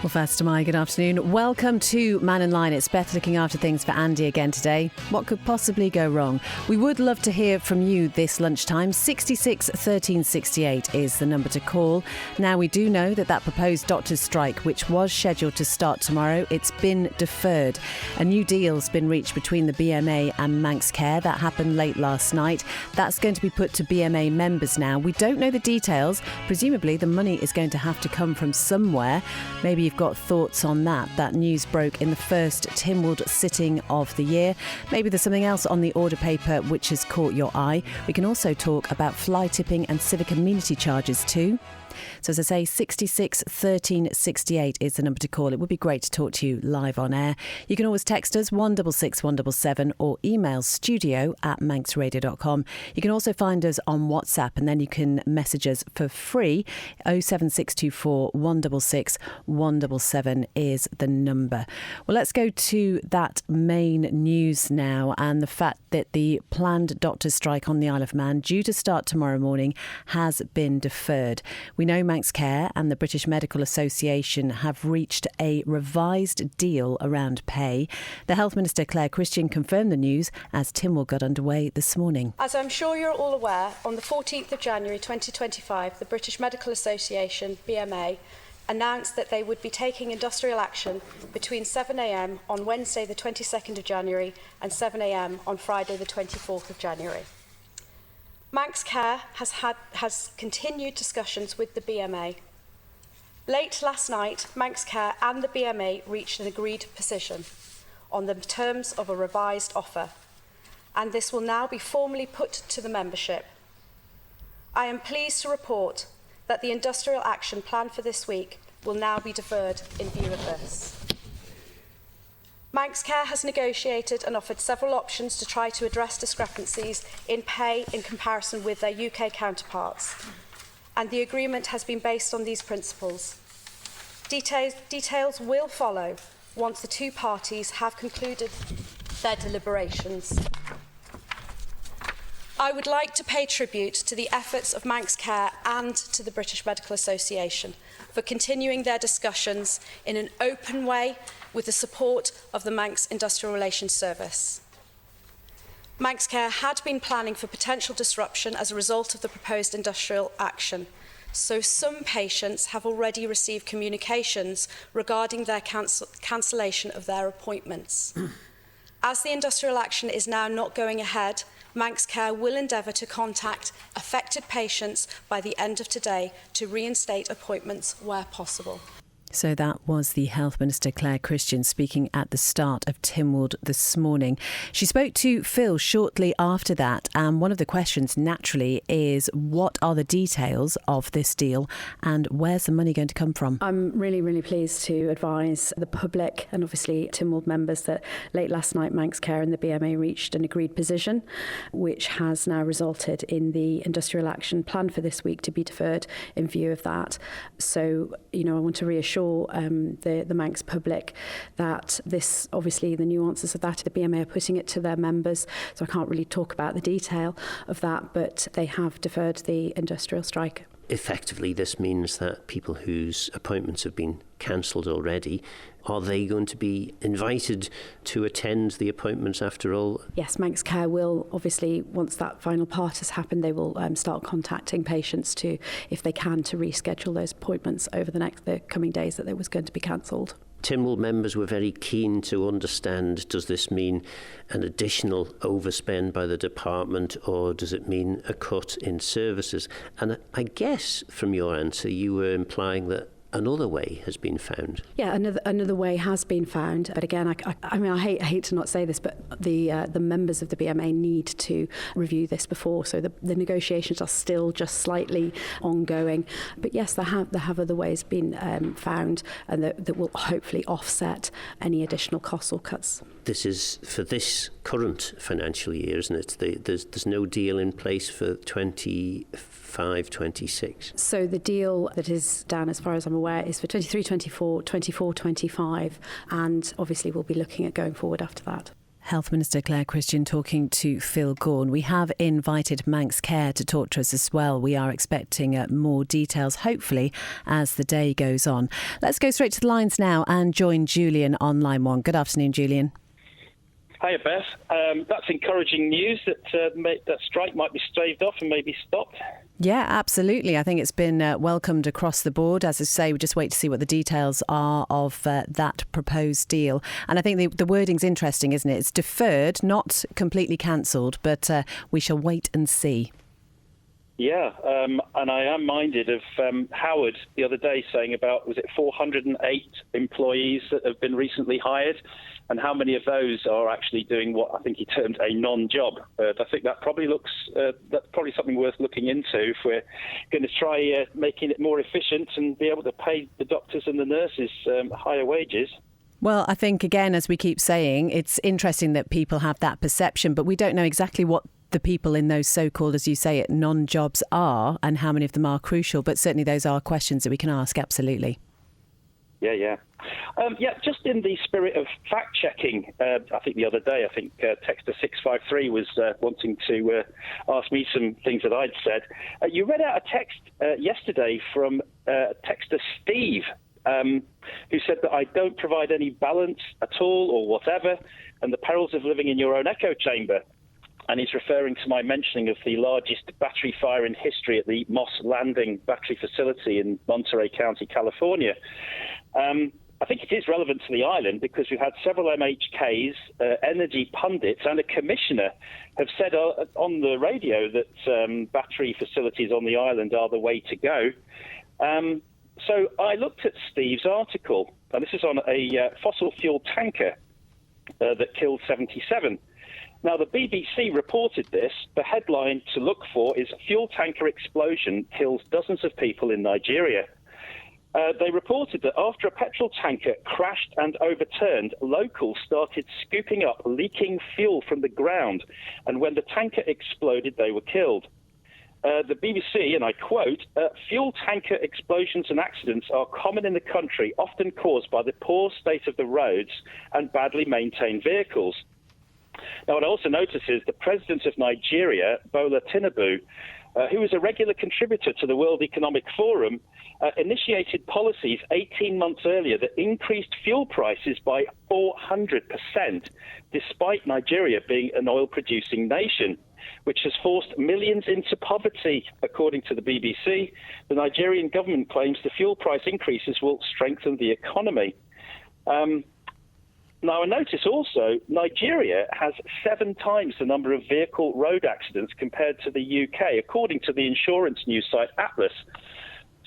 Well, first, my good afternoon. Welcome to Mannin Line. It's Beth looking after things for Andy again today. What could possibly go wrong? We would love to hear from you this lunchtime. 66 13 68 is the number to call. Now, we do know that proposed doctors' strike, which was scheduled to start tomorrow, it's been deferred. A new deal's been reached between the BMA and Manx Care. That happened late last night. That's going to be put to BMA members now. We don't know the details. Presumably, the money is going to have to come from somewhere. Maybe you've got thoughts on that. That news broke in the first Tynwald sitting of the year. Maybe there's something else on the order paper which has caught your eye. We can also talk about fly tipping and civic amenity charges too. So as I say, 66 13 68 is the number to call. It would be great to talk to you live on air. You can always text us 166 177 or email studio@manxradio.com. You can also find us on WhatsApp, and then you can message us for free. 07624 166 177 is the number. Well, let's go to that main news now, and the fact that the planned doctors' strike on the Isle of Man, due to start tomorrow morning, has been deferred. We know Manx Care and the British Medical Association have reached a revised deal around pay. The Health Minister, Claire Christian, confirmed the news as Tynwald got underway this morning. As I'm sure you're all aware, on the 14th of January 2025, the British Medical Association, BMA, announced that they would be taking industrial action between 7 a.m. on Wednesday the 22nd of January and 7 a.m. on Friday the 24th of January. Manx Care has continued discussions with the BMA. Late last night, Manx Care and the BMA reached an agreed position on the terms of a revised offer, and this will now be formally put to the membership. I am pleased to report that the industrial action planned for this week will now be deferred in view of this. Manx Care has negotiated and offered several options to try to address discrepancies in pay in comparison with their UK counterparts, and the agreement has been based on these principles. Details will follow once the two parties have concluded their deliberations. I would like to pay tribute to the efforts of Manx Care and to the British Medical Association for continuing their discussions in an open way with the support of the Manx Industrial Relations Service. Manx Care had been planning for potential disruption as a result of the proposed industrial action, so some patients have already received communications regarding their cancellation of their appointments. As the industrial action is now not going ahead, Manx Care will endeavour to contact affected patients by the end of today to reinstate appointments where possible. So that was the Health Minister, Claire Christian, speaking at the start of Tynwald this morning. She spoke to Phil shortly after that, and one of the questions naturally is, what are the details of this deal and where's the money going to come from? I'm really, really pleased to advise the public and obviously Tynwald members that late last night Manx Care and the BMA reached an agreed position, which has now resulted in the industrial action planned for this week to be deferred in view of that. So, I want to reassure the Manx public that this, obviously the nuances of that, the BMA are putting it to their members, so I can't really talk about the detail of that, but they have deferred the industrial strike. Effectively, this means that people whose appointments have been cancelled already, are they going to be invited to attend the appointments after all? Yes, Manx Care will, obviously, once that final part has happened, they will start contacting patients to, if they can, to reschedule those appointments over the coming days that they was going to be cancelled. Tynwald members were very keen to understand, does this mean an additional overspend by the department, or does it mean a cut in services? And I guess from your answer you were implying that another way has been found. Yeah, another way has been found. But again, I hate to not say this, but the members of the BMA need to review this before. So the negotiations are still just slightly ongoing. But yes, there have other ways been found, and that will hopefully offset any additional costs or cuts. This is for this current financial year, isn't it? There's no deal in place for 25-26. So the deal that is down, as far as I'm aware, is for 23-24, 24-25, and obviously we'll be looking at going forward after that. Health Minister Claire Christian talking to Phil Gaughan. We have invited Manx Care to talk to us as well. We are expecting more details, hopefully, as the day goes on. Let's go straight to the lines now and join Julian on line 1. Good afternoon, Julian. Hiya, Beth. That's encouraging news that that strike might be staved off and maybe stopped. Yeah, absolutely. I think it's been welcomed across the board. As I say, we just wait to see what the details are of that proposed deal. And I think the wording's interesting, isn't it? It's deferred, not completely cancelled, but we shall wait and see. Yeah, and I am minded of Howard the other day saying about, was it 408 employees that have been recently hired, and how many of those are actually doing what I think he termed a non-job. I think that probably that's probably something worth looking into if we're going to try making it more efficient and be able to pay the doctors and the nurses higher wages. Well, I think, again, as we keep saying, it's interesting that people have that perception, but we don't know exactly what the people in those so-called, as you say it, non-jobs are and how many of them are crucial. But certainly those are questions that we can ask, absolutely. Yeah. Just in the spirit of fact-checking, I think the other day, Texter 653 was wanting to ask me some things that I'd said. You read out a text yesterday from Texter Steve, who said that I don't provide any balance at all or whatever, and the perils of living in your own echo chamber. And he's referring to my mentioning of the largest battery fire in history at the Moss Landing battery facility in Monterey County, California. I think it is relevant to the island because we've had several MHKs, energy pundits and a commissioner have said on the radio that battery facilities on the island are the way to go. So I looked at Steve's article, and this is on a fossil fuel tanker that killed 77. Now, the BBC reported this. The headline to look for is Fuel Tanker Explosion Kills Dozens of People in Nigeria. They reported that after a petrol tanker crashed and overturned, locals started scooping up leaking fuel from the ground, and when the tanker exploded, they were killed. The BBC, and I quote, fuel tanker explosions and accidents are common in the country, often caused by the poor state of the roads and badly maintained vehicles. Now, what I also notice is the president of Nigeria, Bola Tinubu, who is a regular contributor to the World Economic Forum, initiated policies 18 months earlier that increased fuel prices by 400%, despite Nigeria being an oil-producing nation, which has forced millions into poverty. According to the BBC, the Nigerian government claims the fuel price increases will strengthen the economy. Now, I notice also Nigeria has 7 times the number of vehicle road accidents compared to the UK, according to the insurance news site Atlas.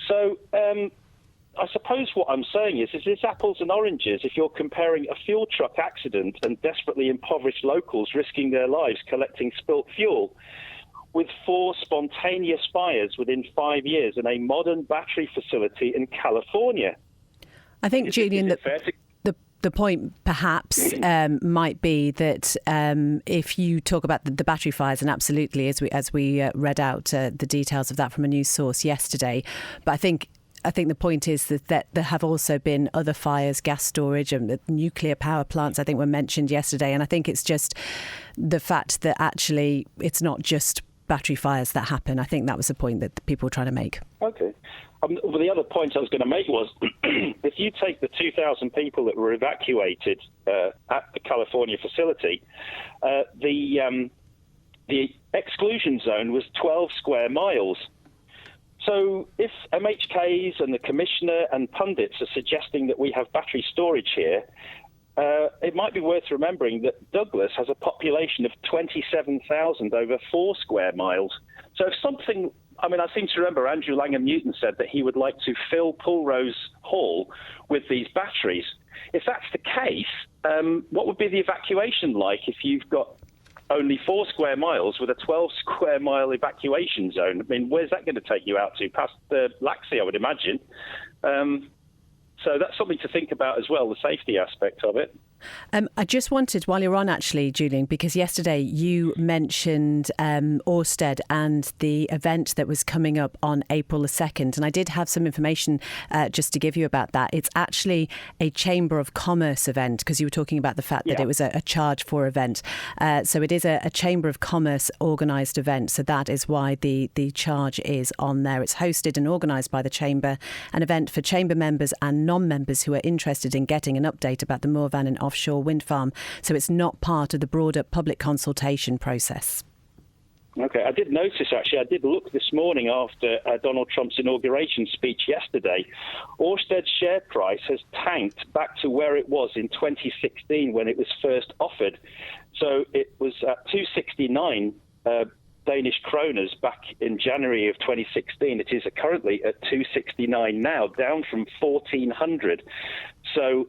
So I suppose what I'm saying is it's apples and oranges if you're comparing a fuel truck accident and desperately impoverished locals risking their lives collecting spilt fuel with 4 spontaneous fires within 5 years in a modern battery facility in California. I think, Julian, that the point perhaps might be that if you talk about the battery fires, and absolutely, as we read out the details of that from a news source yesterday, but I think the point is that there have also been other fires, gas storage and the nuclear power plants, I think, were mentioned yesterday. And I think it's just the fact that actually it's not just battery fires that happen. I think that was the point that the people were trying to make. Okay. Well, the other point I was going to make was if you take the 2,000 people that were evacuated at the California facility, the exclusion zone was 12 square miles. So if MHKs and the commissioner and pundits are suggesting that we have battery storage here, it might be worth remembering that Douglas has a population of 27,000 over 4 square miles. So if something... I seem to remember Andrew Langham Newton said that he would like to fill Pulrose Hall with these batteries. If that's the case, what would be the evacuation like if you've got only 4 square miles with a 12 square mile evacuation zone? Where's that going to take you out to? Past the Laxey, I would imagine. So that's something to think about as well, the safety aspect of it. I just wanted, while you're on actually, Julian, because yesterday you mentioned Ørsted and the event that was coming up on April the 2nd. And I did have some information just to give you about that. It's actually a Chamber of Commerce event, because you were talking about the fact that it was a charge for event. So it is a Chamber of Commerce organised event. So that is why the charge is on there. It's hosted and organised by the Chamber, an event for Chamber members and non-members who are interested in getting an update about the Mannin offshore wind farm. So it's not part of the broader public consultation process. Okay, I did notice, actually, I did look this morning after Donald Trump's inauguration speech yesterday. Ørsted's share price has tanked back to where it was in 2016 when it was first offered. So it was at 269 Danish kroners back in January of 2016. It is currently at 269 now, down from 1,400. So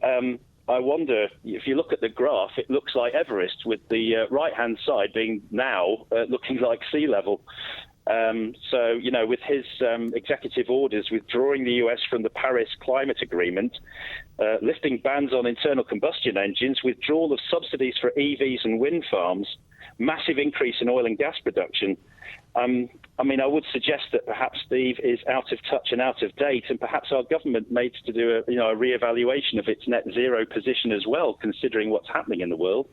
I wonder, if you look at the graph, it looks like Everest, with the right-hand side being now looking like sea level. So, with his executive orders withdrawing the US from the Paris Climate Agreement, lifting bans on internal combustion engines, withdrawal of subsidies for EVs and wind farms, massive increase in oil and gas production. I would suggest that perhaps Steve is out of touch and out of date, and perhaps our government needs to do a re-evaluation of its net zero position as well, considering what's happening in the world.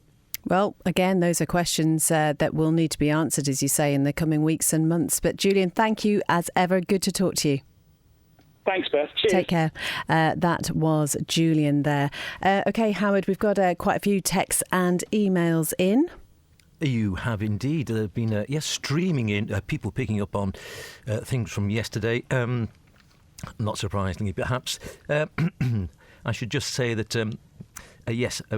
Well, again, those are questions that will need to be answered, as you say, in the coming weeks and months. But Julian, thank you as ever. Good to talk to you. Thanks, Beth. Cheers. Take care. That was Julian there. OK, Howard, we've got quite a few texts and emails in. You have indeed. There have been, streaming in, people picking up on things from yesterday. Not surprisingly, perhaps. I should just say that,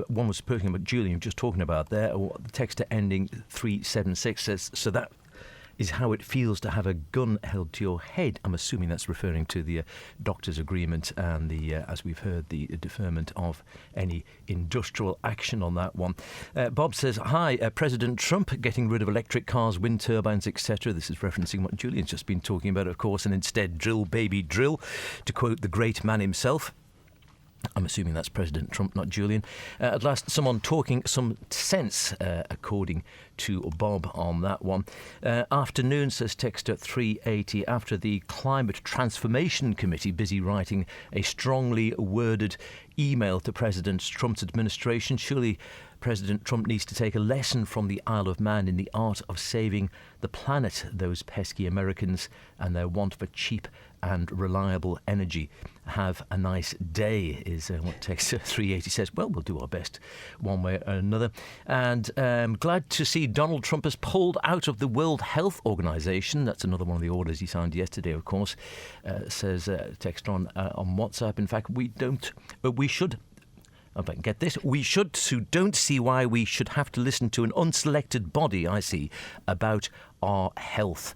one was speaking about Julian, just talking about there. The texter ending 376 says, so that is how it feels to have a gun held to your head. I'm assuming that's referring to the doctor's agreement and the, as we've heard, the deferment of any industrial action on that one. Bob says, hi, President Trump getting rid of electric cars, wind turbines, etc. This is referencing what Julian's just been talking about, of course, and instead drill, baby, drill, to quote the great man himself. I'm assuming that's President Trump, not Julian. At last, someone talking some sense, according to Bob on that one. Afternoon, says texter 380, after the Climate Transformation Committee busy writing a strongly worded email to President Trump's administration. Surely President Trump needs to take a lesson from the Isle of Man in the art of saving the planet, those pesky Americans and their want for cheap and reliable energy. Have a nice day, is what text 380 says. Well, we'll do our best one way or another. And glad to see Donald Trump has pulled out of the World Health Organization. That's another one of the orders he signed yesterday, of course, says text on WhatsApp. In fact, we should, if I can get this, we should, so don't see why we should have to listen to an unselected body, I see, about our health.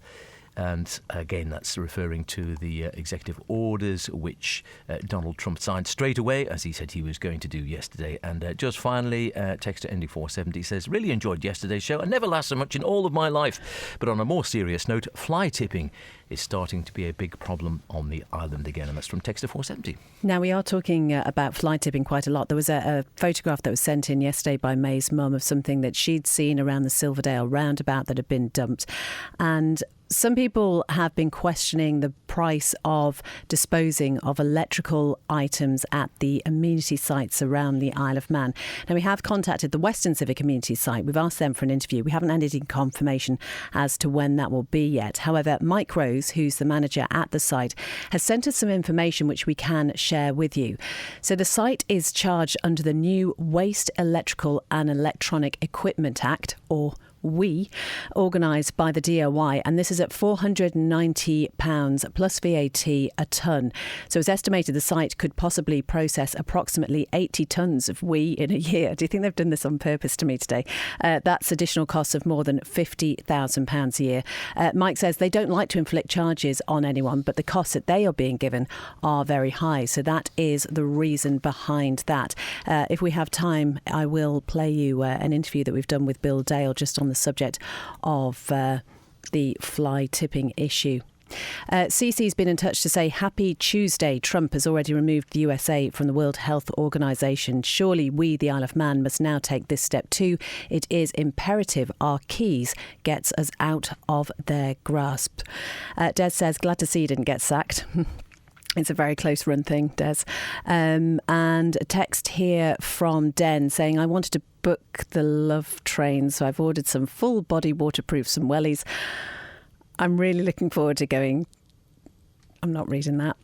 And again, that's referring to the executive orders, which Donald Trump signed straight away, as he said he was going to do yesterday. And just finally, texter ending 470 says, really enjoyed yesterday's show. I never laughed so much in all of my life. But on a more serious note, fly tipping is starting to be a big problem on the island again. And that's from texter 470. Now, we are talking about fly tipping quite a lot. There was a photograph that was sent in yesterday by May's mum of something that she'd seen around the Silverdale roundabout that had been dumped. And some people have been questioning the price of disposing of electrical items at the amenity sites around the Isle of Man. Now, we have contacted the Western Civic Amenity site. We've asked them for an interview. We haven't had any confirmation as to when that will be yet. However, Mike Rose, who's the manager at the site, has sent us some information which we can share with you. So the site is charged under the new Waste Electrical and Electronic Equipment Act, or WE, organised by the DOI, and this is at £490 plus VAT a tonne. So it's estimated the site could possibly process approximately 80 tonnes of WE in a year. Do you think they've done this on purpose to me today? That's additional costs of more than £50,000 a year. Mike says they don't like to inflict charges on anyone, but the costs that they are being given are very high. So that is the reason behind that. If we have time, I will play you an interview that we've done with Bill Dale just on the subject of the fly tipping issue. Cece's been in touch to say, happy Tuesday. Trump has already removed the USA from the World Health Organization. Surely we, the Isle of Man, must now take this step too. It is imperative our keys gets us out of their grasp. Des says, glad to see you didn't get sacked. It's a very close run thing, Des. And a text here from Den saying, I wanted to book the Love Train, so I've ordered some full body waterproof, some wellies. I'm really looking forward to going. I'm not reading that.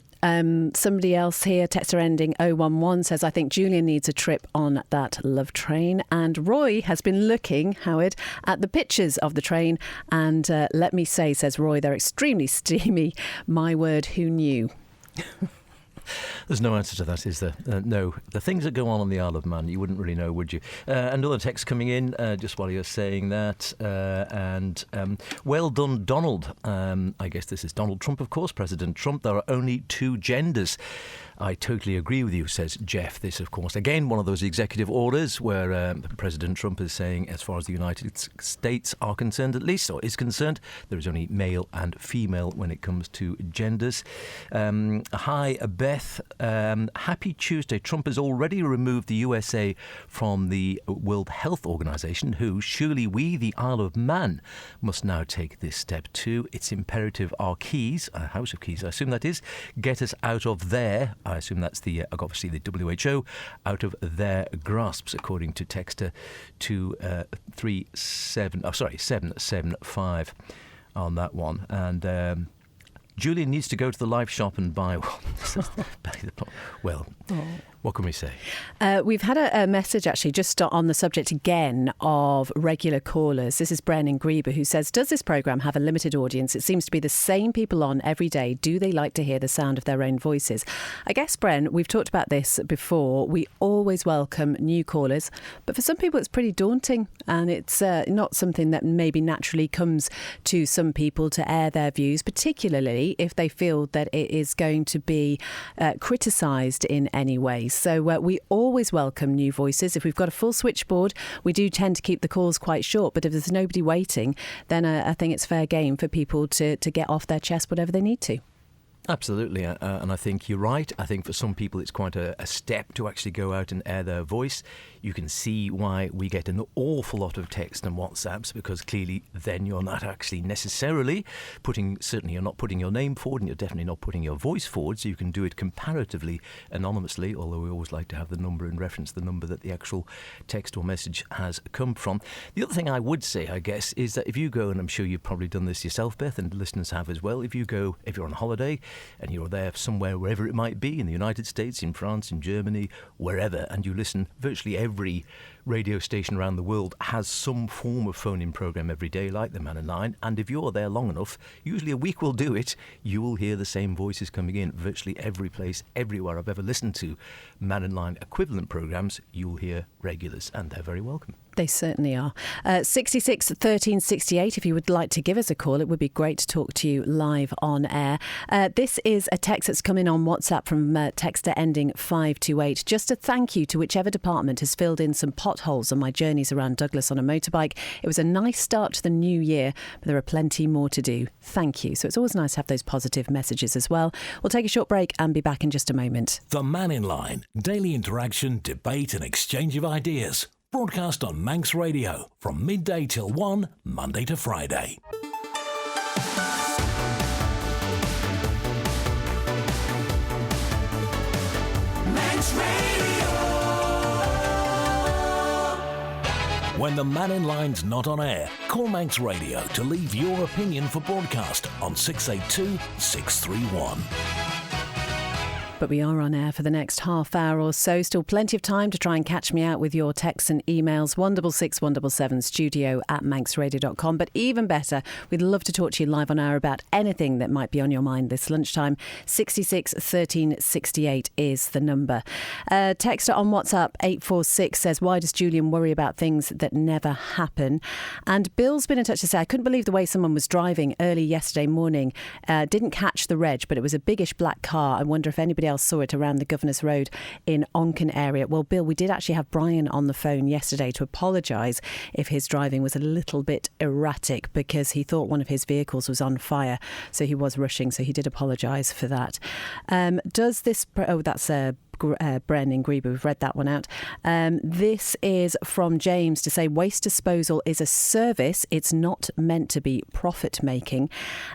Somebody else here, texter ending 011, says, I think Julian needs a trip on that Love Train. And Roy has been looking, Howard, at the pictures of the train. And let me say, says Roy, they're extremely steamy. My word, who knew? There's no answer to that, is there? No. The things that go on the Isle of Man, you wouldn't really know, would you? Another text coming in just while you're saying that. Well done, Donald. I guess this is Donald Trump, of course, President Trump. There are only two genders. I totally agree with you, says Jeff. This, of course, again, one of those executive orders where President Trump is saying, as far as the United States are concerned, at least, or is concerned, there is only male and female when it comes to genders. Hi, Beth. Happy Tuesday. Trump has already removed the USA from the World Health Organization, who, surely we, the Isle of Man, must now take this step too. It's imperative our keys, a house of keys, I assume that is, get us out of there. I assume that's the obviously the WHO, out of their grasps, according to texter 775 on that one. And Julian needs to go to the live shop and buy one. Well, what can we say? We've had a message actually just on the subject again of regular callers. This is Brennan Grieber, who says, does this programme have a limited audience? It seems to be the same people on every day. Do they like to hear the sound of their own voices? I guess, Bren, we've talked about this before. We always welcome new callers, but for some people it's pretty daunting, and it's not something that maybe naturally comes to some people to air their views, particularly if they feel that it is going to be criticised in any way. So we always welcome new voices. If we've got a full switchboard, we do tend to keep the calls quite short. But if there's nobody waiting, then I think it's fair game for people to get off their chest whatever they need to. Absolutely, and I think you're right. I think for some people it's quite a step to actually go out and air their voice. You can see why we get an awful lot of text and WhatsApps, because clearly then you're not actually necessarily certainly you're not putting your name forward, and you're definitely not putting your voice forward, so you can do it comparatively anonymously, although we always like to have the number in reference to the number that the actual text or message has come from. The other thing I would say, I guess, is that if you go, and I'm sure you've probably done this yourself, Beth, and listeners have as well, if you're on holiday and you're there somewhere, wherever it might be, in the United States, in France, in Germany, wherever, and you listen, virtually every radio station around the world has some form of phone-in programme every day, like the Mannin line, and if you're there long enough, usually a week will do it, you will hear the same voices coming in. Virtually every place, everywhere I've ever listened to Mannin line equivalent programmes, you'll hear regulars, and they're very welcome. They certainly are. 66 13 68. If you would like to give us a call, it would be great to talk to you live on air. This is a text that's come in on WhatsApp from texter ending 528. Just a thank you to whichever department has filled in some potholes on my journeys around Douglas on a motorbike. It was a nice start to the new year, but there are plenty more to do. Thank you. So it's always nice to have those positive messages as well. We'll take a short break and be back in just a moment. The Mannin line. Daily interaction, debate and exchange of ideas. Broadcast on Manx Radio from midday till 1, Monday to Friday. Manx Radio. When the Mannin line's not on air, call Manx Radio to leave your opinion for broadcast on 682 631. But we are on air for the next half hour or so. Still plenty of time to try and catch me out with your texts and emails. 166 177 studio@manxradio.com. But even better, we'd love to talk to you live on air about anything that might be on your mind this lunchtime. 66 13 68 is the number. Texter on WhatsApp 846 says, why does Julian worry about things that never happen? And Bill's been in touch to say, I couldn't believe the way someone was driving early yesterday morning. Didn't catch the reg, but it was a biggish black car. I wonder if anybody else else saw it around the Governor's Road in Onken area. Well, Bill, we did actually have Brian on the phone yesterday to apologise if his driving was a little bit erratic, because he thought one of his vehicles was on fire, so he was rushing, so he did apologise for that. Does this... Oh, that's Bren in Grebe. We've read that one out. This is from James to say waste disposal is a service. It's not meant to be profit making.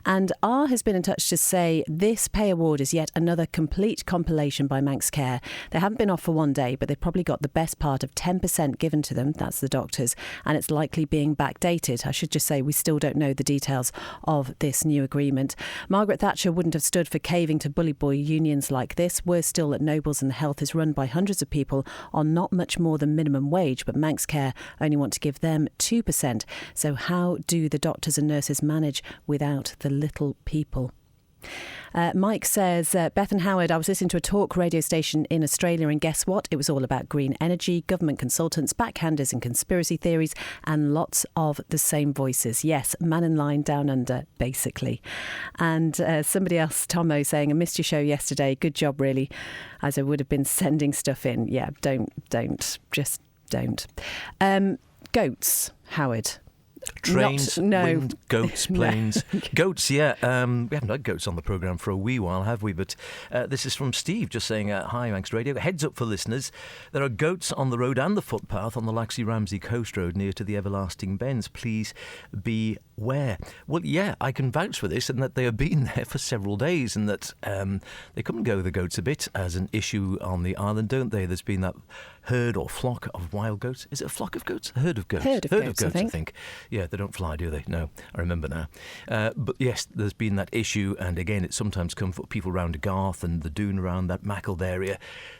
And R has been in touch to say this pay award is yet another complete compilation by Manx Care. They haven't been off for one day, but they've probably got the best part of 10% given to them. That's the doctors. And it's likely being backdated. I should just say we still don't know the details of this new agreement. Margaret Thatcher wouldn't have stood for caving to bully boy unions like this. We're still at Nobles and Health is run by hundreds of people on not much more than minimum wage, but Manx Care only want to give them 2%. So how do the doctors and nurses manage without the little people? Mike says, Beth and Howard, I was listening to a talk radio station in Australia, and guess what? It was all about green energy, government consultants, backhanders and conspiracy theories, and lots of the same voices. Yes, Mannin line down under, basically. And somebody else, Tomo, saying, I missed your show yesterday. Good job, really, as I would have been sending stuff in. Yeah, just don't. Goats, Howard. Trains, wind, goats, planes. No. Goats, yeah. We haven't had goats on the programme for a wee while, have we? But this is from Steve, just saying, hi, Manx Radio. Heads up for listeners. There are goats on the road and the footpath on the Laxey-Ramsey Coast Road near to the Everlasting Bends. Please beware. Well, yeah, I can vouch for this, and that they have been there for several days, and that they come and go, the goats, a bit as an issue on the island, don't they? There's been that herd or flock of wild goats. Is it a flock of goats? A herd of goats. Herd of goats, I think. Yeah, they don't fly, do they? No, I remember now. But yes, there's been that issue, and again, it's sometimes come for people around Garth and the Doon around that Mackle area.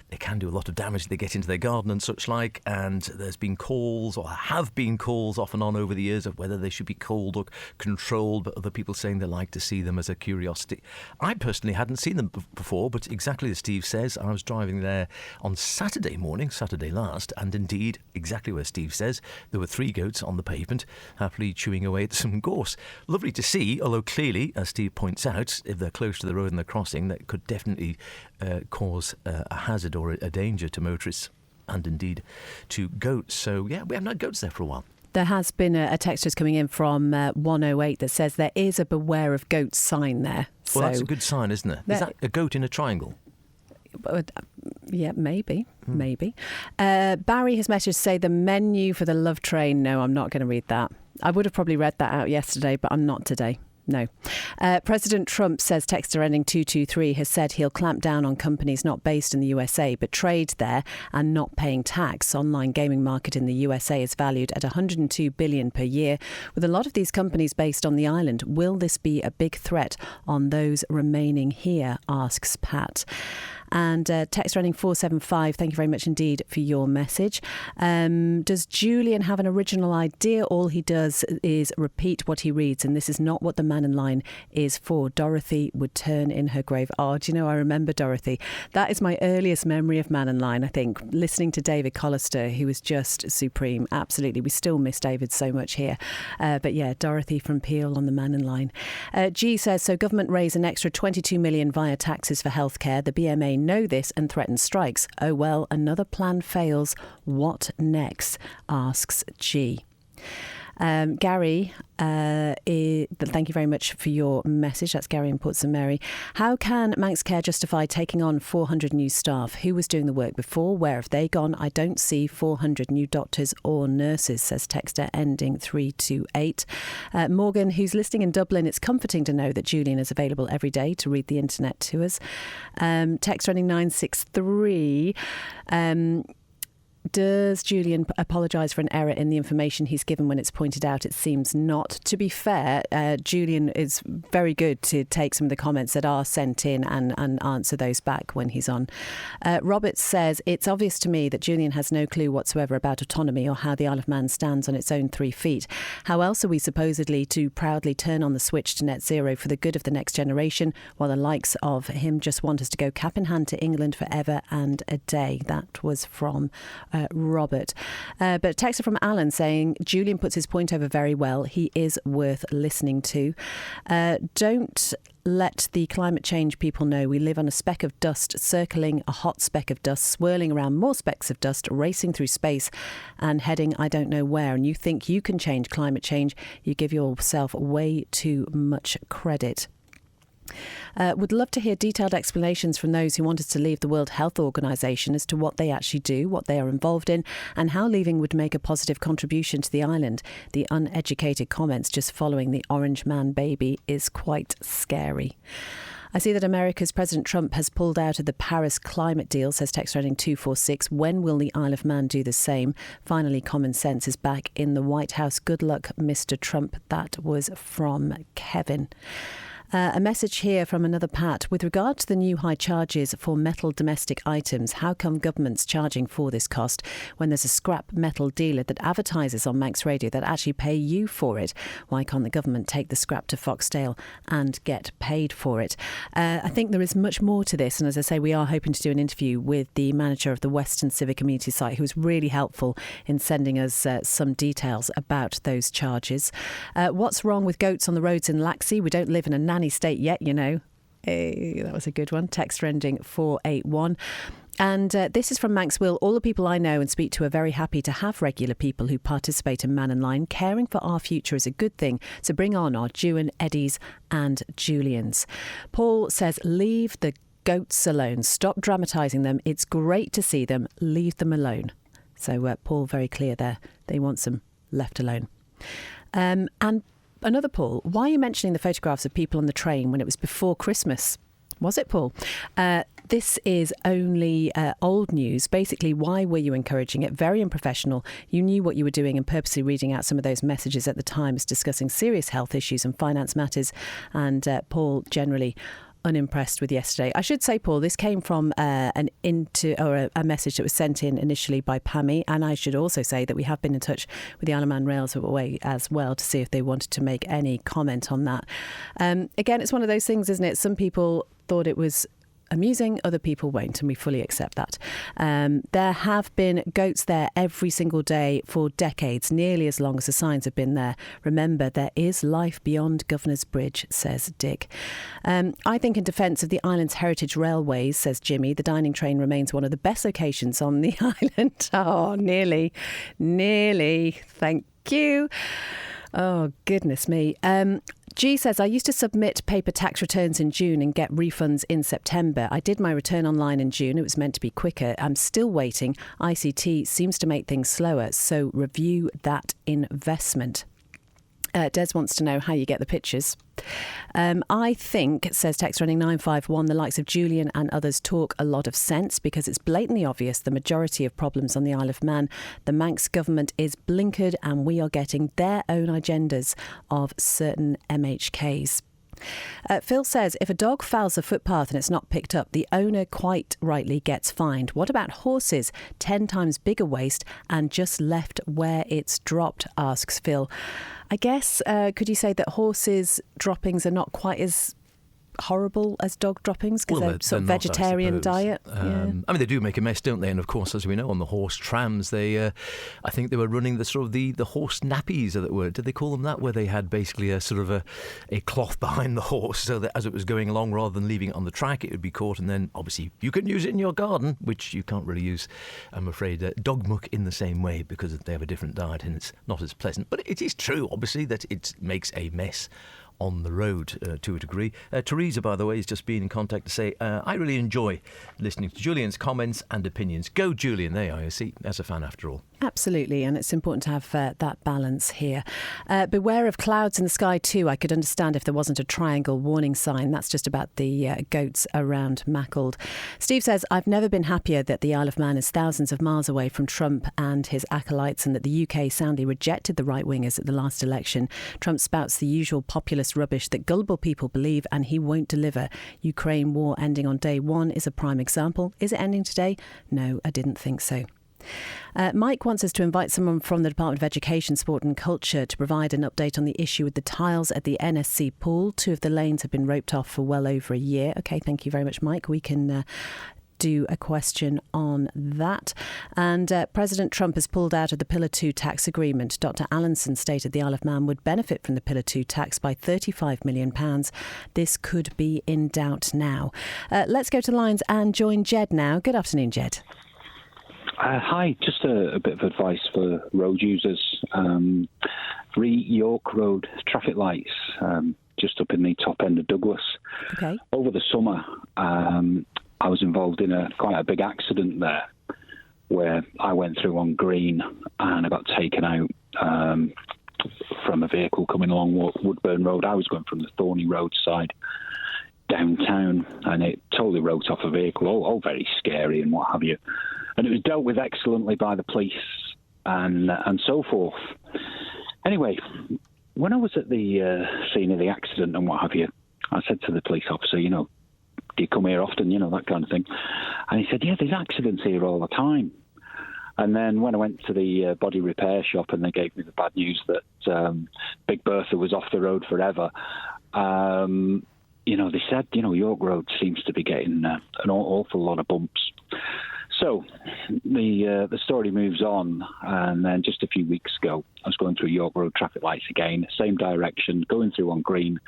They can do a lot of damage. They get into their garden and such like, and there's been calls, or have been calls off and on over the years, of whether they should be culled or controlled, but other people saying they like to see them as a curiosity. I personally hadn't seen them before, but exactly as Steve says, I was driving there on Saturday morning, Saturday last, and indeed, exactly where Steve says, there were 3 goats on the pavement, happily chewing away at some gorse. Lovely to see, although clearly, as Steve points out, if they're close to the road and they're crossing, that could definitely cause a hazard or a danger to motorists and indeed to goats. So, yeah, we haven't had goats there for a while. There has been a text just coming in from 108 that says there is a beware of goats sign there. Well, that's a good sign, isn't it? Is that a goat in a triangle? Yeah, maybe. Barry has messaged to say the menu for the love train. No, I'm not going to read that. I would have probably read that out yesterday, but I'm not today. No. President Trump, says texter ending 223, has said he'll clamp down on companies not based in the USA but trade there and not paying tax. Online gaming market in the USA is valued at $102 billion per year. With a lot of these companies based on the island, will this be a big threat on those remaining here, asks Pat. And text running 475, thank you very much indeed for your message. Does Julian have an original idea? All he does is repeat what he reads, and this is not what the Mannin line is for. Dorothy would turn in her grave. Oh, do you know, I remember Dorothy. That is my earliest memory of Mannin line, I think. Listening to David Collister, who was just supreme. Absolutely. We still miss David so much here. But yeah, Dorothy from Peel on the Mannin line. G says, so government raise an extra 22 million via taxes for healthcare. The BMA know this and threaten strikes. Oh well, another plan fails. What next? Asks G. Gary, thank you very much for your message. That's Gary in Port St Mary. How can Manx Care justify taking on 400 new staff? Who was doing the work before? Where have they gone? I don't see 400 new doctors or nurses, says texter ending 328. Morgan, who's listening in Dublin, it's comforting to know that Julian is available every day to read the internet to us. Text running 963. Does Julian apologise for an error in the information he's given when it's pointed out? It seems not. To be fair, Julian is very good to take some of the comments that are sent in and answer those back when he's on. Robert says, it's obvious to me that Julian has no clue whatsoever about autonomy or how the Isle of Man stands on its own 3 feet. How else are we supposedly to proudly turn on the switch to net zero for the good of the next generation, while the likes of him just want us to go cap in hand to England forever and a day? That was from Robert. But a texter from Alan saying, Julian puts his point over very well. He is worth listening to. Don't let the climate change people know we live on a speck of dust, circling a hot speck of dust, swirling around more specks of dust, racing through space and heading I don't know where. And you think you can change climate change. You give yourself way too much credit. Would love to hear detailed explanations from those who want us to leave the World Health Organization as to what they actually do, what they are involved in, and how leaving would make a positive contribution to the island. The uneducated comments just following the Orange Man baby is quite scary. I see that America's President Trump has pulled out of the Paris climate deal, says text ending 246. When will the Isle of Man do the same? Finally, common sense is back in the White House. Good luck, Mr. Trump. That was from Kevin. A message here from another Pat. With regard to the new high charges for metal domestic items, how come government's charging for this cost when there's a scrap metal dealer that advertises on Manx Radio that actually pay you for it? Why can't the government take the scrap to Foxdale and get paid for it? I think there is much more to this. And as I say, we are hoping to do an interview with the manager of the Western Civic Community site, who was really helpful in sending us some details about those charges. What's wrong with goats on the roads in Laxey? We don't live in a nanny state yet, you know. Hey, that was a good one. Text ending 481. And this is from Manx Will. All the people I know and speak to are very happy to have regular people who participate in Mannin Line. Caring for our future is a good thing. So bring on our Dewan, Eddies and Julians. Paul says, leave the goats alone. Stop dramatising them. It's great to see them. Leave them alone. So Paul, very clear there. They want them left alone. And another Paul, why are you mentioning the photographs of people on the train when it was before Christmas? Was it, Paul? This is only old news. Basically, why were you encouraging it? Very unprofessional. You knew what you were doing and purposely reading out some of those messages at the time as discussing serious health issues and finance matters. And Paul, generally unimpressed with yesterday. I should say, Paul, this came from a message that was sent in initially by Pammy, and I should also say that we have been in touch with the Isle of Man Railway as well to see if they wanted to make any comment on that. Again, it's one of those things, isn't it? Some people thought it was amusing, other people won't, and we fully accept that. There have been goats there every single day for decades, nearly as long as the signs have been there. Remember, there is life beyond Governor's Bridge, says Dick. I think in defence of the island's heritage railways, says Jimmy, the dining train remains one of the best locations on the island. Oh, nearly. Thank you. Oh, goodness me. G says, I used to submit paper tax returns in June and get refunds in September. I did my return online in June. It was meant to be quicker. I'm still waiting. ICT seems to make things slower, so review that investment. Des wants to know how you get the pictures. I think, says text running 951, the likes of Julian and others talk a lot of sense because it's blatantly obvious the majority of problems on the Isle of Man, the Manx government is blinkered and we are getting their own agendas of certain MHKs. Phil says, if a dog fouls a footpath and it's not picked up, the owner quite rightly gets fined. What about horses? 10 times bigger waste and just left where it's dropped, asks Phil. I guess, could you say that horses' droppings are not quite as horrible as dog droppings because they're sort of vegetarian diet? I mean, they do make a mess, don't they? And of course, as we know, on the horse trams, they I think they were running the sort of the horse nappies, as it were. Did they call them that? Where they had basically a sort of a cloth behind the horse so that as it was going along, rather than leaving it on the track, it would be caught, and then obviously you can use it in your garden, which you can't really use, I'm afraid, dog muck in the same way because they have a different diet and it's not as pleasant. But it is true, obviously, that it makes a mess on the road to a degree. Teresa, by the way, has just been in contact to say, I really enjoy listening to Julian's comments and opinions. Go, Julian. There you are. You see, as a fan after all. Absolutely, and it's important to have that balance here. Beware of clouds in the sky too. I could understand if there wasn't a triangle warning sign. That's just about the goats around Mackald. Steve says, I've never been happier that the Isle of Man is thousands of miles away from Trump and his acolytes, and that the UK soundly rejected the right-wingers at the last election. Trump spouts the usual populist rubbish that gullible people believe, and he won't deliver. Ukraine war ending on day one is a prime example. Is it ending today? No, I didn't think so. Mike wants us to invite someone from the Department of Education, Sport and Culture to provide an update on the issue with the tiles at the NSC pool. 2 of the lanes have been roped off for well over a year. OK, thank you very much, Mike. We can do a question on that. And President Trump has pulled out of the Pillar 2 tax agreement. Dr. Allinson stated the Isle of Man would benefit from the Pillar 2 tax by £35 million. This could be in doubt now. Let's go to the lines and join Jed now. Good afternoon, Jed. Hi, just a bit of advice for road users. 3 York Road traffic lights, just up in the top end of Douglas. Okay. Over the summer, I was involved in quite a big accident there, where I went through on green and I got taken out from a vehicle coming along Woodburn Road. I was going from the Thorney Road side downtown, and it totally wrote off a vehicle, all very scary and what have you. And it was dealt with excellently by the police and so forth. Anyway, when I was at the scene of the accident and what have you, I said to the police officer, do you come here often, that kind of thing. And he said, yeah, there's accidents here all the time. And then when I went to the body repair shop and they gave me the bad news that Big Bertha was off the road forever, they said, York Road seems to be getting an awful lot of bumps. So the story moves on, and then just a few weeks ago, I was going through York Road traffic lights again, same direction, going through on green,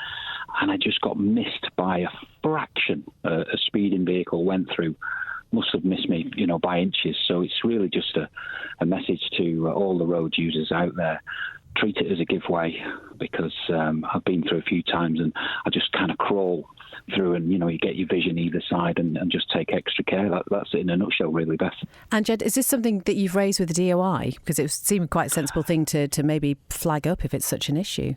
and I just got missed by a fraction. A speeding vehicle went through, must have missed me, by inches. So it's really just a message to all the road users out there. Treat it as a giveaway, because I've been through a few times and I just kind of crawl through, and you get your vision either side and just take extra care. That's it in a nutshell, really, Beth. And Jed, is this something that you've raised with the DOI? Because it seemed quite a sensible thing to maybe flag up if it's such an issue.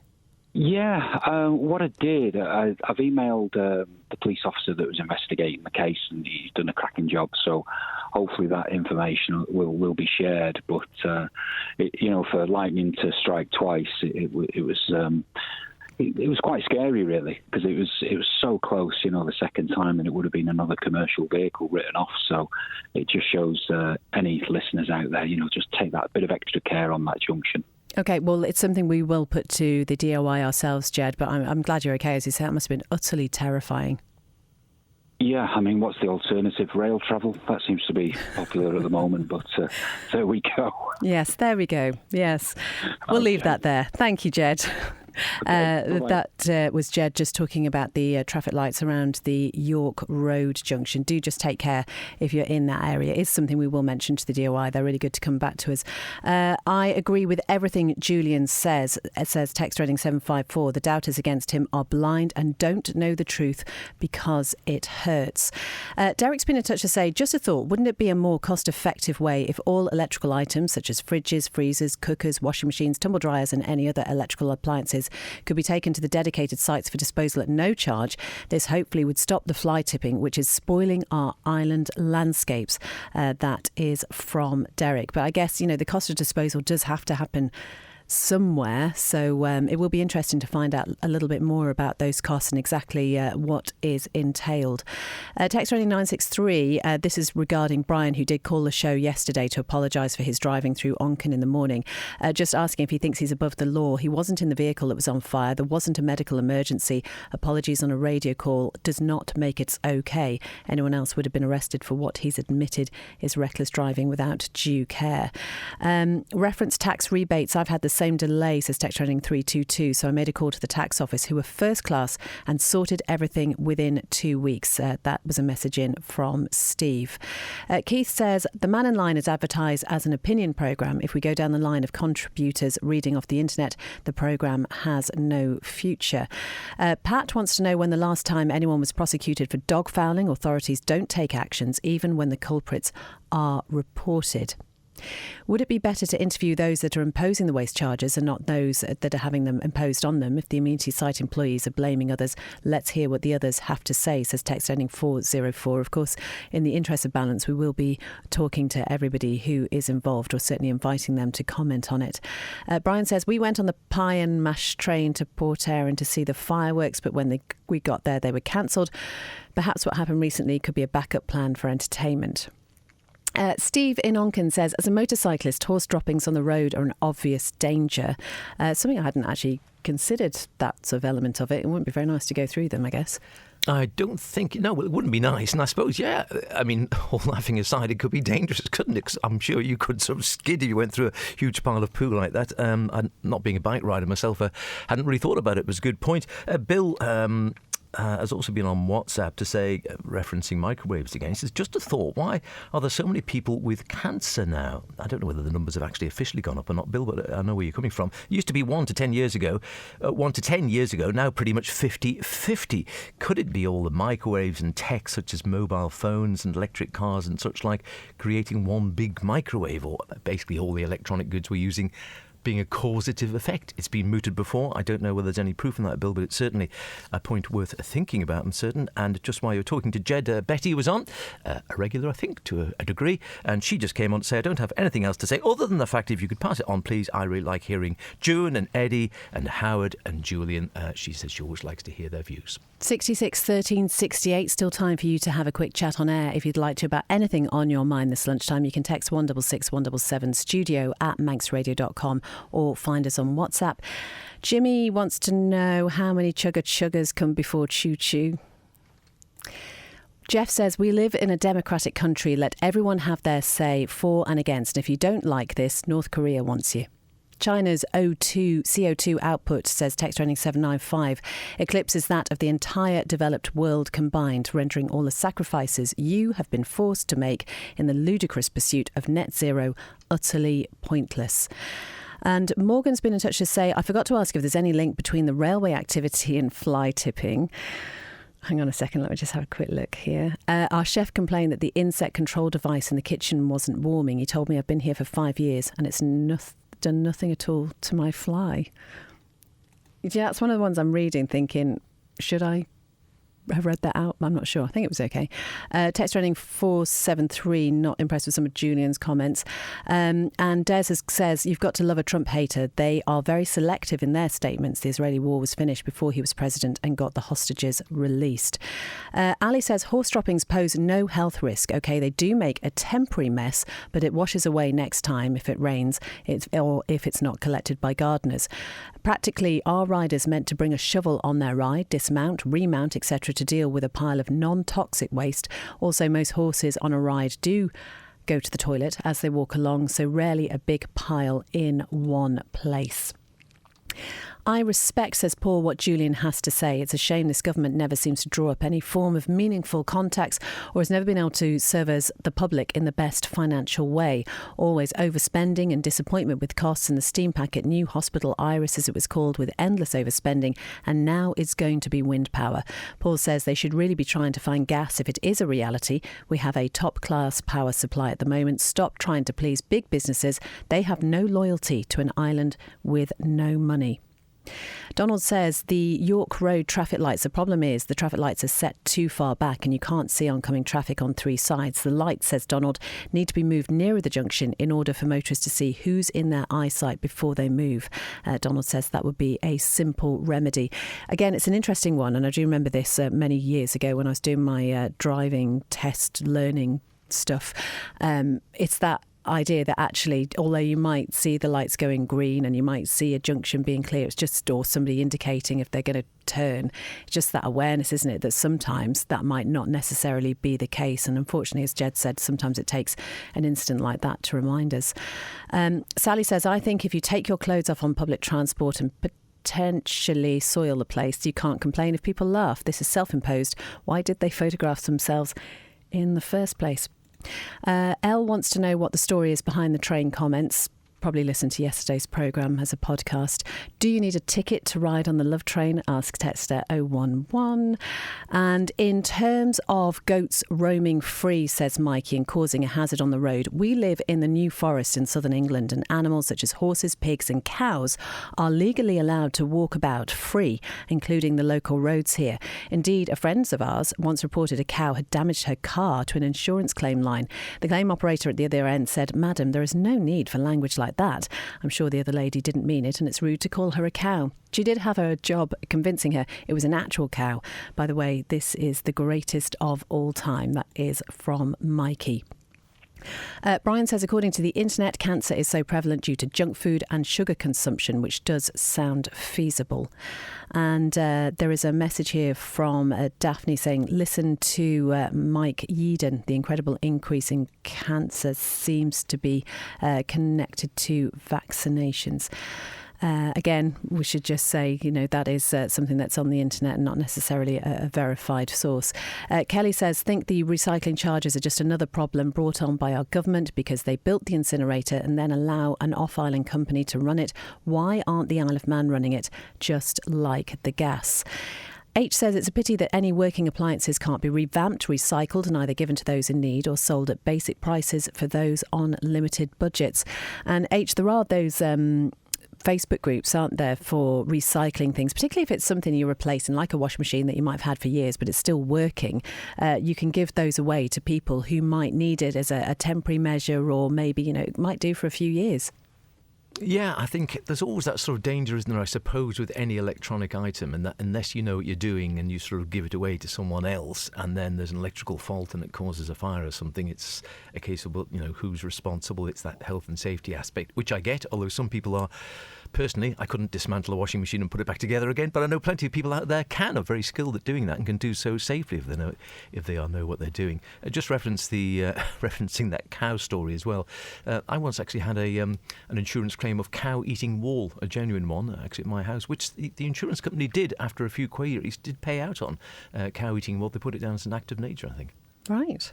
Yeah, what I did, I've emailed the police officer that was investigating the case, and he's done a cracking job. So hopefully that information will be shared. But for lightning to strike twice, it was quite scary, really, because it was so close. The second time, and it would have been another commercial vehicle written off. So it just shows any listeners out there, just take that bit of extra care on that junction. OK, well, it's something we will put to the DOI ourselves, Jed, but I'm glad you're OK. As you say, it must have been utterly terrifying. Yeah, I mean, what's the alternative? Rail travel? That seems to be popular at the moment, but there we go. Yes, there we go. Yes. We'll leave that there. Thank you, Jed. That was Jed just talking about the traffic lights around the York Road junction. Do just take care if you're in that area. It is something we will mention to the DOI. They're really good to come back to us. I agree with everything Julian says. It says text Reading 754. The doubters against him are blind and don't know the truth because it hurts. Derek's been in touch to say, just a thought, wouldn't it be a more cost-effective way if all electrical items such as fridges, freezers, cookers, washing machines, tumble dryers and any other electrical appliances could be taken to the dedicated sites for disposal at no charge? This hopefully would stop the fly tipping, which is spoiling our island landscapes. That is from Derek. But I guess, the cost of disposal does have to happen somewhere, so it will be interesting to find out a little bit more about those costs and exactly what is entailed. Text Reading 963, this is regarding Brian, who did call the show yesterday to apologise for his driving through Onken in the morning, just asking if he thinks he's above the law. He wasn't in the vehicle that was on fire. There wasn't a medical emergency. Apologies on a radio call does not make it okay. Anyone else would have been arrested for what he's admitted is reckless driving without due care. Reference tax rebates. I've had the same delay, says Text Reading 322, so I made a call to the tax office, who were first class and sorted everything within 2 weeks. That was a message in from Steve. Keith says the Mannin line is advertised as an opinion programme. If we go down the line of contributors reading off the internet, the programme has no future. Pat wants to know when the last time anyone was prosecuted for dog fouling. Authorities don't take actions even when the culprits are reported. Would it be better to interview those that are imposing the waste charges and not those that are having them imposed on them? If the amenity site employees are blaming others, let's hear what the others have to say, says text ending 404. Of course, in the interest of balance, we will be talking to everybody who is involved, or certainly inviting them to comment on it. Brian says, we went on the pie and mash train to Port Erin to see the fireworks, but when we got there, they were cancelled. Perhaps what happened recently could be a backup plan for entertainment. Steve in Onken says, as a motorcyclist, horse droppings on the road are an obvious danger. Something I hadn't actually considered, that sort of element of it. It wouldn't be very nice to go through them, I guess. I don't think... No, well, it wouldn't be nice. And I suppose, yeah, I mean, all laughing aside, it could be dangerous, couldn't it? 'Cause I'm sure you could sort of skid if you went through a huge pile of poo like that. I'm not being a bike rider myself, I hadn't really thought about it. It was a good point. Bill... has also been on WhatsApp to say, referencing microwaves again, he says, just a thought, why are there so many people with cancer now? I don't know whether the numbers have actually officially gone up or not, Bill, but I know where you're coming from. It used to be 1 to 10 years ago, now pretty much 50-50. Could it be all the microwaves and tech, such as mobile phones and electric cars and such like, creating one big microwave, or basically all the electronic goods we're using being a causative effect? It's been mooted before. I don't know whether there's any proof in that, Bill, but it's certainly a point worth thinking about, I'm certain. And just while you're talking to Jed, Betty was on, a regular, I think, to a degree, and she just came on to say, I don't have anything else to say other than the fact, if you could pass it on, please. I really like hearing June and Eddie and Howard and Julian. She says she always likes to hear their views. 66 13 68, still time for you to have a quick chat on air if you'd like to about anything on your mind this lunchtime. You can text 166 177 studio@manxradio.com or find us on WhatsApp. Jimmy wants to know how many chuggers come before choo-choo. Jeff says, we live in a democratic country. Let everyone have their say for and against. And if you don't like this, North Korea wants you. China's CO2 output, says text trending 795, eclipses that of the entire developed world combined, rendering all the sacrifices you have been forced to make in the ludicrous pursuit of net zero utterly pointless. And Morgan's been in touch to say, I forgot to ask if there's any link between the railway activity and fly tipping. Hang on a second, let me just have a quick look here. Our chef complained that the insect control device in the kitchen wasn't warming. He told me I've been here for 5 years and it's done nothing at all to my fly. Yeah, that's one of the ones I'm reading thinking, should I have read that out? I'm not sure. I think it was okay. Text running 473, not impressed with some of Julian's comments. And Des says, you've got to love a Trump hater. They are very selective in their statements. The Israeli war was finished before he was president and got the hostages released. Ali says, horse droppings pose no health risk. OK, they do make a temporary mess, but it washes away next time if it rains or if it's not collected by gardeners. Practically, are riders meant to bring a shovel on their ride, dismount, remount, etc. to deal with a pile of non-toxic waste? Also, most horses on a ride do go to the toilet as they walk along, so rarely a big pile in one place. I respect, says Paul, what Julian has to say. It's a shame this government never seems to draw up any form of meaningful contacts or has never been able to serve us, the public, in the best financial way. Always overspending and disappointment with costs, and the steam packet new hospital, Iris as it was called, with endless overspending, and now it's going to be wind power. Paul says they should really be trying to find gas if it is a reality. We have a top-class power supply at the moment. Stop trying to please big businesses. They have no loyalty to an island with no money. Donald says the York Road traffic lights, the problem is the traffic lights are set too far back and you can't see oncoming traffic on three sides. The lights, says Donald, need to be moved nearer the junction in order for motorists to see who's in their eyesight before they move. Donald says that would be a simple remedy. Again, it's an interesting one, and I do remember this many years ago when I was doing my driving test learning stuff. It's that idea that actually, although you might see the lights going green and you might see a junction being clear, it's just, or somebody indicating if they're going to turn, it's just that awareness, isn't it, that sometimes that might not necessarily be the case. And unfortunately, as Jed said, sometimes it takes an instant like that to remind us. Sally says, I think if you take your clothes off on public transport and potentially soil the place, you can't complain if people laugh. This is self-imposed. Why did they photograph themselves in the first place? Elle wants to know what the story is behind the train comments. Probably listened to yesterday's programme as a podcast. Do you need a ticket to ride on the Love Train? Ask Texter 011. And in terms of goats roaming free, says Mikey, and causing a hazard on the road, we live in the New Forest in southern England, and animals such as horses, pigs and cows are legally allowed to walk about free, including the local roads here. Indeed, a friend of ours once reported a cow had damaged her car to an insurance claim line. The claim operator at the other end said, Madam, there is no need for language like that. I'm sure the other lady didn't mean it, and it's rude to call her a cow. She did have her job convincing her it was an actual cow. By the way, this is the greatest of all time. That is from Mikey. Brian says, according to the internet, cancer is so prevalent due to junk food and sugar consumption, which does sound feasible. And there is a message here from Daphne saying, listen to Mike Yeadon. The incredible increase in cancer seems to be connected to vaccinations. Again, we should just say, that is something that's on the internet and not necessarily a verified source. Kelly says, think the recycling charges are just another problem brought on by our government because they built the incinerator and then allow an off-island company to run it. Why aren't the Isle of Man running it, just like the gas? H says it's a pity that any working appliances can't be revamped, recycled and either given to those in need or sold at basic prices for those on limited budgets. And H, there are those Facebook groups, aren't there, for recycling things, particularly if it's something you're replacing, like a washing machine that you might have had for years, but it's still working. You can give those away to people who might need it as a temporary measure, or maybe, it might do for a few years. Yeah, I think there's always that sort of danger, isn't there, I suppose, with any electronic item, and that unless you know what you're doing and you sort of give it away to someone else and then there's an electrical fault and it causes a fire or something, it's a case of, who's responsible. It's that health and safety aspect, which I get, although some people are. Personally, I couldn't dismantle a washing machine and put it back together again, but I know plenty of people out there are very skilled at doing that and can do so safely if they know what they're doing. Just referencing that cow story as well. I once actually had an insurance claim of cow eating wool, a genuine one, actually at my house, which the insurance company did, after a few queries, did pay out on cow eating wool. They put it down as an act of nature, I think. Right.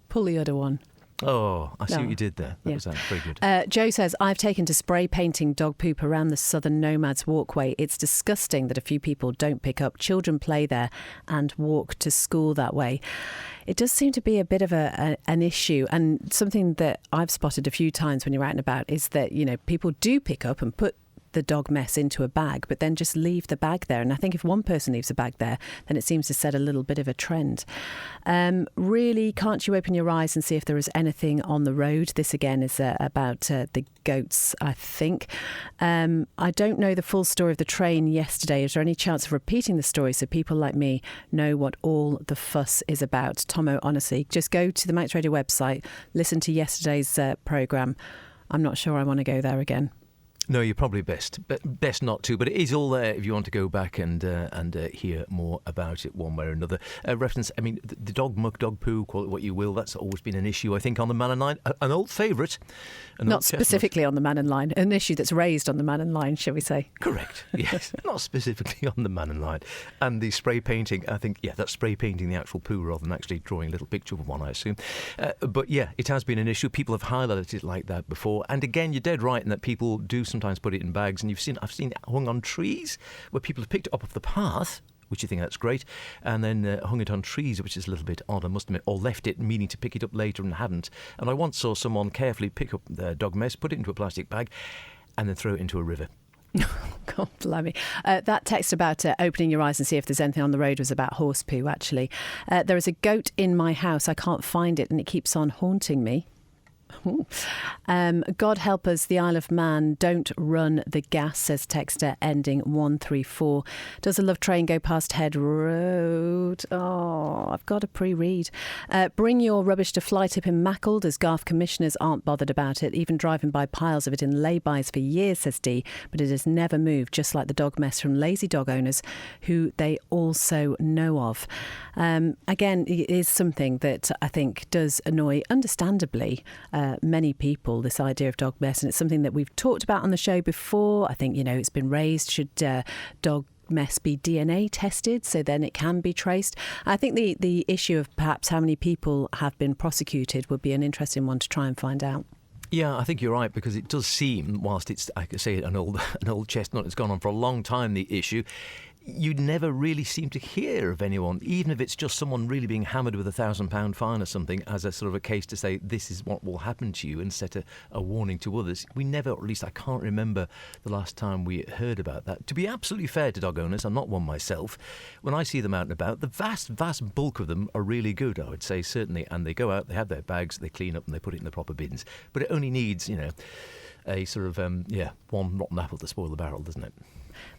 Pull the other one. Oh, I see what you did there. That was very good. Joe says, I've taken to spray painting dog poop around the Southern Nomads walkway. It's disgusting that a few people don't pick up. Children play there and walk to school that way. It does seem to be a bit of an issue, and something that I've spotted a few times when you're out and about is that, people do pick up and put the dog mess into a bag, but then just leave the bag there. And I think if one person leaves a bag there, then it seems to set a little bit of a trend. Really, can't you open your eyes and see if there is anything on the road? This again is about the goats, I think. I don't know the full story of the train yesterday. Is there any chance of repeating the story so people like me know what all the fuss is about? Tomo, honestly, just go to the Manx Radio website, listen to yesterday's programme. I'm not sure I want to go there again. No, you're probably best not to, but it is all there if you want to go back and hear more about it one way or another. Reference, the dog muck, dog poo, call it what you will, that's always been an issue, I think, on the Mannin line. An old favourite. Not specifically on the Mannin line, an issue that's raised on the Mannin line, shall we say? Correct, yes. Not specifically on the Mannin line. And the spray painting, I think, that's spray painting the actual poo rather than actually drawing a little picture of one, I assume. But it has been an issue. People have highlighted it like that before. And again, you're dead right in that people do sometimes put it in bags, and I've seen it hung on trees where people have picked it up off the path, which you think that's great, and then hung it on trees, which is a little bit odd, I must admit, or left it meaning to pick it up later and hadn't. And I once saw someone carefully pick up their dog mess, put it into a plastic bag, and then throw it into a river. God, blimey. That text about opening your eyes and see if there's anything on the road was about horse poo, actually. There is a goat in my house. I can't find it, and it keeps on haunting me. God help us, the Isle of Man don't run the gas, says texter ending 134. Does a love train go past Head Road? Oh, I've got a pre-read. Bring your rubbish to fly tip in Mackle, as Garth commissioners aren't bothered about it, even driving by piles of it in lay-bys for years, says Dee, but it has never moved, just like the dog mess from lazy dog owners who they also know of. Again, it is something that I think does annoy, understandably, many people, this idea of dog mess, and it's something that we've talked about on the show before. I think, it's been raised, should dog mess be DNA tested so then it can be traced? I think the issue of perhaps how many people have been prosecuted would be an interesting one to try and find out. Yeah, I think you're right, because it does seem, whilst it's, I could say, an old chestnut that's gone on for a long time, the issue, you never really seem to hear of anyone, even if it's just someone really being hammered with £1,000 fine or something, as a sort of a case to say this is what will happen to you and set a warning to others. We never, or at least I can't remember the last time we heard about that. To be absolutely fair to dog owners, I'm not one myself, when I see them out and about, the vast bulk of them are really good, I would say, certainly, and they go out, they have their bags, they clean up and they put it in the proper bins. But it only needs, a sort of, one rotten apple to spoil the barrel, doesn't it?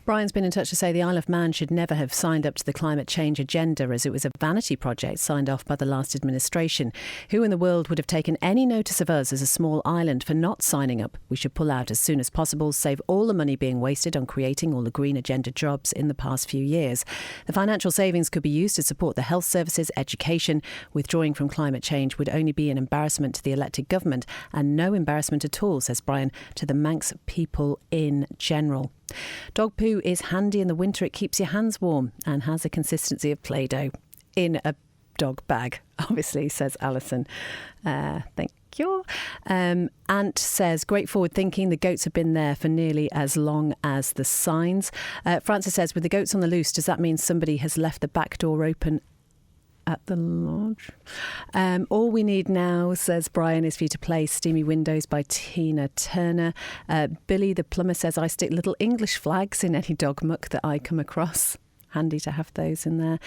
Brian's been in touch to say the Isle of Man should never have signed up to the climate change agenda, as it was a vanity project signed off by the last administration. Who in the world would have taken any notice of us as a small island for not signing up? We should pull out as soon as possible, save all the money being wasted on creating all the green agenda jobs in the past few years. The financial savings could be used to support the health services, education. Withdrawing from climate change would only be an embarrassment to the elected government, and no embarrassment at all, says Brian, to the Manx people in general. Dog poo is handy in the winter. It keeps your hands warm and has a consistency of Play-Doh in a dog bag, obviously, says Alison. Thank you. Ant says, great forward thinking. The goats have been there for nearly as long as the signs. Francis says, with the goats on the loose, does that mean somebody has left the back door open at the lodge? All we need now, says Brian, is for you to play Steamy Windows by Tina Turner. Billy the plumber says, I stick little English flags in any dog muck that I come across. Handy to have those in there.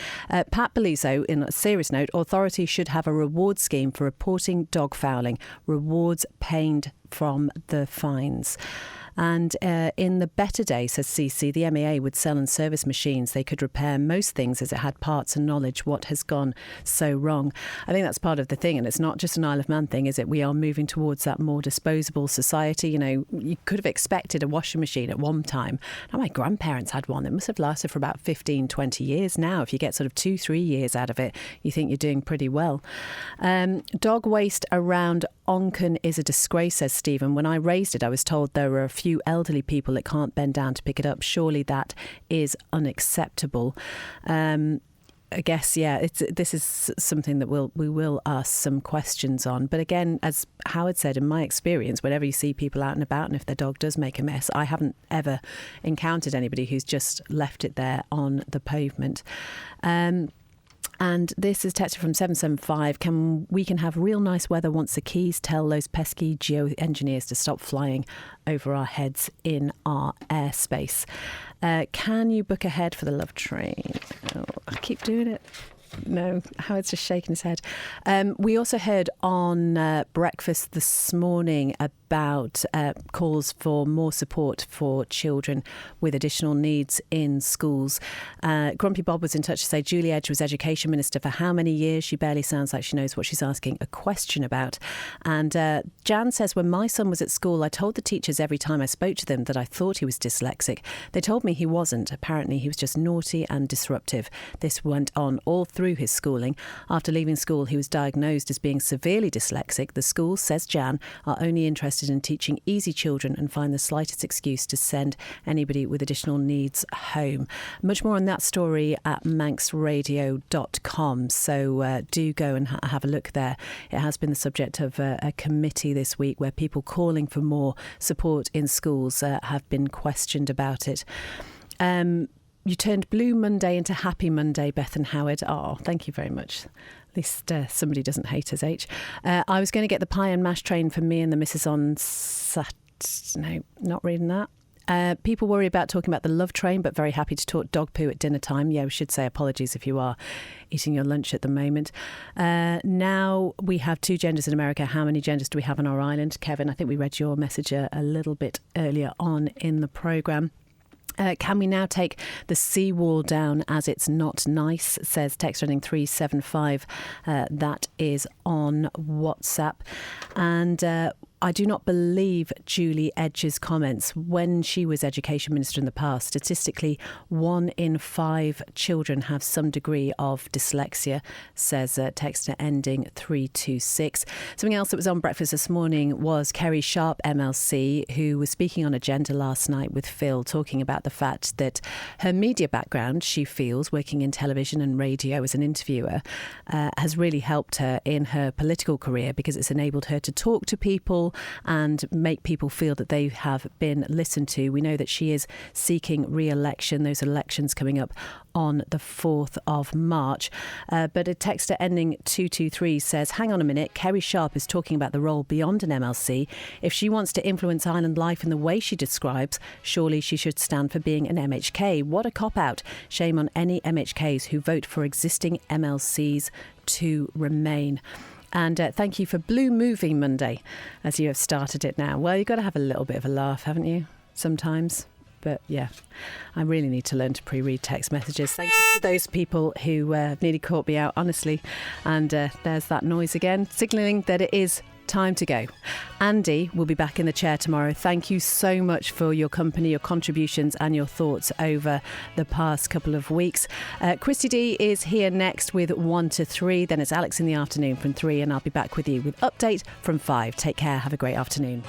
Pat believes, though, in a serious note, authorities should have a reward scheme for reporting dog fouling. Rewards paid from the fines. And in the better day, says CC, the MEA would sell and service machines. They could repair most things as it had parts and knowledge what has gone so wrong. I think that's part of the thing. And it's not just an Isle of Man thing, is it? We are moving towards that more disposable society. You know, you could have expected a washing machine at one time. Now, my grandparents had one that must have lasted for about 15, 20 years now. If you get sort of 2-3 years out of it, you think you're doing pretty well. Dog waste around Onken is a disgrace, says Stephen. When I raised it, I was told there were a few elderly people that can't bend down to pick it up. Surely that is unacceptable. I guess, yeah, this is something that we will ask some questions on. But again, as Howard said, in my experience, whenever you see people out and about, and if their dog does make a mess, I haven't ever encountered anybody who's just left it there on the pavement. And this is texted from 775. We can have real nice weather once the Keys tell those pesky geoengineers to stop flying over our heads in our airspace. Can you book ahead for the love train? Oh, I keep doing it. No, Howard's just shaking his head. We also heard on breakfast this morning about calls for more support for children with additional needs in schools. Grumpy Bob was in touch to say Julie Edge was Education Minister for how many years? She barely sounds like she knows what she's asking a question about. And Jan says, when my son was at school, I told the teachers every time I spoke to them that I thought he was dyslexic. They told me he wasn't. Apparently he was just naughty and disruptive. This went on all through his schooling. After leaving school, he was diagnosed as being severely dyslexic. The school, says Jan, are only interested in teaching easy children and find the slightest excuse to send anybody with additional needs home. Much more on that story at manxradio.com. So do go and have a look there. It has been the subject of a committee this week where people calling for more support in schools have been questioned about it. You turned Blue Monday into Happy Monday, Beth and Howard. Oh, thank you very much. At least somebody doesn't hate us, H. I was going to get the pie and mash train for me and the missus on No, not reading that. People worry about talking about the love train, but very happy to talk dog poo at dinner time. Yeah, we should say apologies if you are eating your lunch at the moment. Now we have 2 genders in America. How many genders do we have on our island? Kevin, I think we read your message a little bit earlier on in the programme. Can we now take the seawall down as it's not nice, says text running 375. That is on WhatsApp. And I do not believe Julie Edge's comments. When she was Education Minister in the past, statistically 1 in 5 children have some degree of dyslexia, says texter ending 326. Something else that was on breakfast this morning was Kerry Sharp MLC, who was speaking on Agenda last night with Phil, talking about the fact that her media background, she feels, working in television and radio as an interviewer, has really helped her in her political career because it's enabled her to talk to people and make people feel that they have been listened to. We know that she is seeking re-election. Those elections coming up on the 4th of March. But a texter ending 223 says, hang on a minute, Kerry Sharp is talking about the role beyond an MLC. If she wants to influence island life in the way she describes, surely she should stand for being an MHK. What a cop-out. Shame on any MHKs who vote for existing MLCs to remain. And thank you for Blue Movie Monday, as you have started it now. Well, you've got to have a little bit of a laugh, haven't you? Sometimes. But yeah, I really need to learn to pre-read text messages. Thank you to those people who nearly caught me out, honestly. And there's that noise again, signalling that it is time to go. Andy will be back in the chair tomorrow. Thank you so much for your company, your contributions and your thoughts over the past couple of weeks. Christy D is here next with 1 to 3. Then it's Alex in the afternoon from 3, and I'll be back with you with Update from 5. Take care. Have a great afternoon.